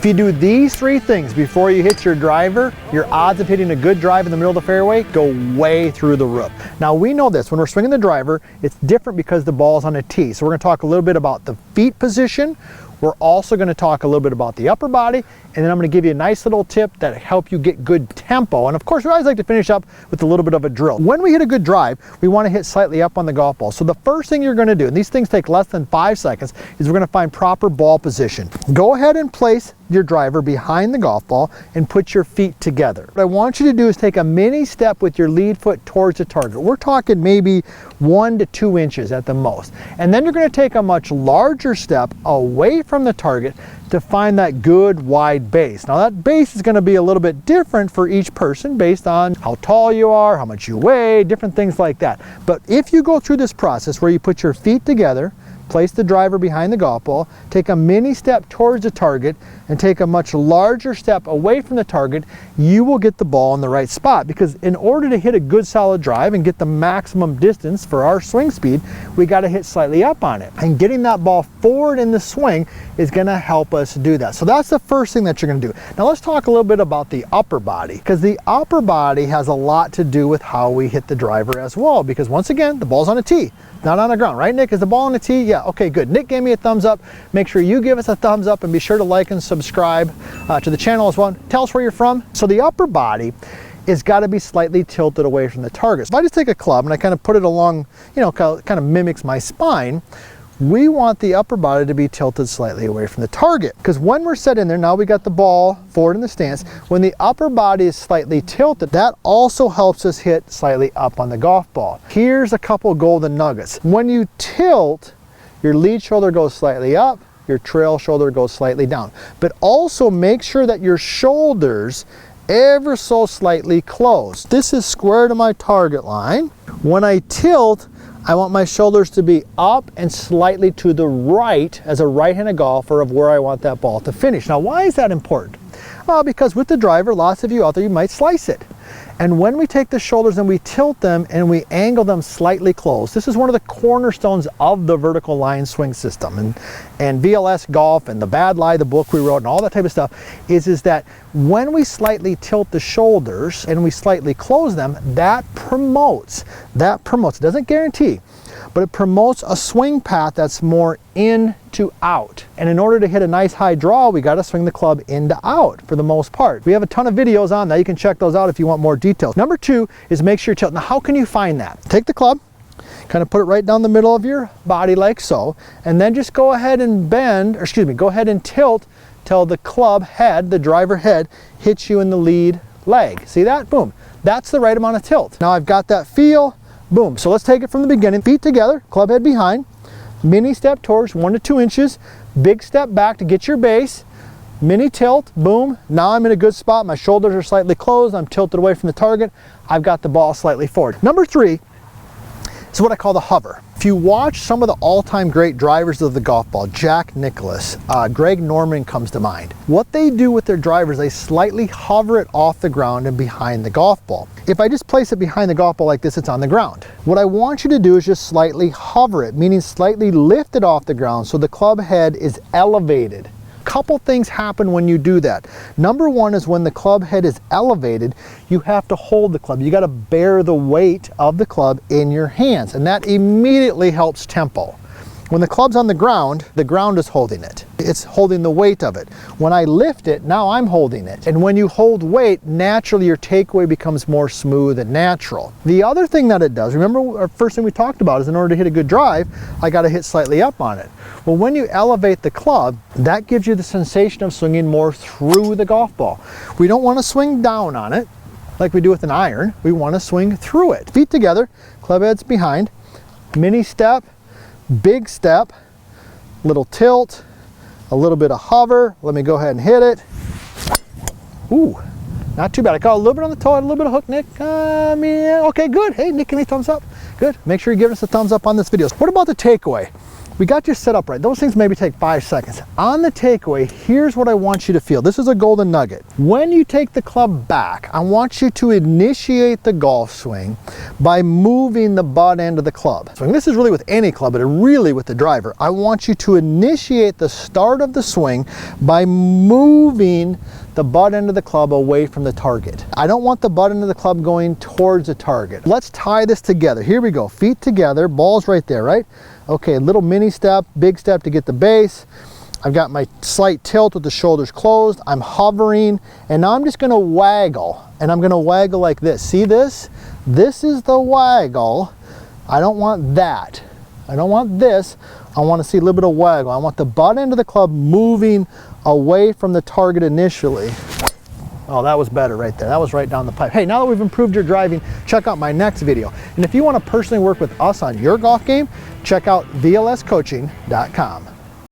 If you do these three things before you hit your driver, your odds of hitting a good drive in the middle of the fairway go way through the roof. Now we know this, when we're swinging the driver, it's different because the ball's on a tee. So we're gonna talk a little bit about the feet position. We're also gonna talk a little bit about the upper body, and then I'm gonna give you a nice little tip that help you get good tempo. And of course, we always like to finish up with a little bit of a drill. When we hit a good drive, we wanna hit slightly up on the golf ball. So the first thing you're gonna do, and these things take less than 5 seconds, is we're gonna find proper ball position. Go ahead and place your driver behind the golf ball and put your feet together. What I want you to do is take a mini step with your lead foot towards the target. We're talking maybe 1 to 2 inches at the most. And then you're gonna take a much larger step away from the target to find that good wide base. Now that base is gonna be a little bit different for each person based on how tall you are, how much you weigh, different things like that. But if you go through this process where you put your feet together, place the driver behind the golf ball, take a mini step towards the target, and take a much larger step away from the target, you will get the ball in the right spot. Because in order to hit a good solid drive and get the maximum distance for our swing speed, we got to hit slightly up on it. And getting that ball forward in the swing is going to help us do that. So that's the first thing that you're going to do. Now let's talk a little bit about the upper body, because the upper body has a lot to do with how we hit the driver as well. Because once again, the ball's on a tee, not on the ground, right, Nick? Is the ball on the tee? Yeah, okay, good. Nick gave me a thumbs up. Make sure you give us a thumbs up and be sure to like and subscribe to the channel as well. Tell us where you're from. So the upper body is got to be slightly tilted away from the target. So if I just take a club and I kind of put it along, you know, kind of mimics my spine, we want the upper body to be tilted slightly away from the target. Because when we're set in there, now we got the ball forward in the stance, when the upper body is slightly tilted, that also helps us hit slightly up on the golf ball. Here's a couple golden nuggets. When you tilt, your lead shoulder goes slightly up, your trail shoulder goes slightly down. But also make sure that your shoulders ever so slightly close. This is square to my target line. When I tilt, I want my shoulders to be up and slightly to the right as a right-handed golfer of where I want that ball to finish. Now, why is that important? Well, because with the driver, lots of you out there, you might slice it. And when we take the shoulders and we tilt them and we angle them slightly close, this is one of the cornerstones of the vertical line swing system. And VLS Golf and the Bad Lie, the book we wrote, and all that type of stuff, is that when we slightly tilt the shoulders and we slightly close them, that promotes, it doesn't guarantee, but it promotes a swing path that's more in to out. And in order to hit a nice high draw, we got to swing the club in to out for the most part. We have a ton of videos on that. You can check those out if you want more details. Number 2 is make sure you tilt. Now, how can you find that? Take the club, kind of put it right down the middle of your body like so, and then just go ahead and go ahead and tilt till the club head, the driver head, hits you in the lead leg. See that? Boom. That's the right amount of tilt. Now I've got that feel. Boom. So let's take it from the beginning. Feet together, club head behind, mini step towards 1 to 2 inches, big step back to get your base, mini tilt, boom. Now I'm in a good spot. My shoulders are slightly closed. I'm tilted away from the target. I've got the ball slightly forward. Number 3 is what I call the hover. If you watch some of the all-time great drivers of the golf ball, Jack Nicklaus, Greg Norman comes to mind. What they do with their drivers, they slightly hover it off the ground and behind the golf ball. If I just place it behind the golf ball like this, it's on the ground. What I want you to do is just slightly hover it, meaning slightly lift it off the ground so the club head is elevated. Couple things happen when you do that. Number 1 is when the club head is elevated, you have to hold the club. You got to bear the weight of the club in your hands, and that immediately helps tempo. When the club's on the ground is holding it. It's holding the weight of it. When I lift it, now I'm holding it. And when you hold weight, naturally your takeaway becomes more smooth and natural. The other thing that it does, remember our first thing we talked about is in order to hit a good drive, I got to hit slightly up on it. Well, when you elevate the club, that gives you the sensation of swinging more through the golf ball. We don't want to swing down on it like we do with an iron. We want to swing through it. Feet together, club heads behind, mini step, big step, little tilt, a little bit of hover. Let me go ahead and hit it. Ooh, not too bad. I caught a little bit on the toe, a little bit of hook, Nick. Okay, good. Hey, Nick, give me a thumbs up. Good. Make sure you give us a thumbs up on this video. What about the takeaway? We got you set up right. Those things maybe take 5 seconds. On the takeaway, here's what I want you to feel. This is a golden nugget. When you take the club back, I want you to initiate the golf swing by moving the butt end of the club. So this is really with any club, but really with the driver. I want you to initiate the start of the swing by moving the butt end of the club away from the target. I don't want the butt end of the club going towards the target. Let's tie this together. Here we go. Feet together, ball's right there, right? Okay, little mini step, big step to get the base. I've got my slight tilt with the shoulders closed. I'm hovering, and now I'm just gonna waggle, and I'm gonna waggle like this. See this? This is the waggle. I don't want that. I don't want this. I want to see a little bit of waggle. I want the butt end of the club moving away from the target initially. Oh, that was better right there. That was right down the pipe. Hey, now that we've improved your driving, check out my next video. And if you want to personally work with us on your golf game, check out vlscoaching.com.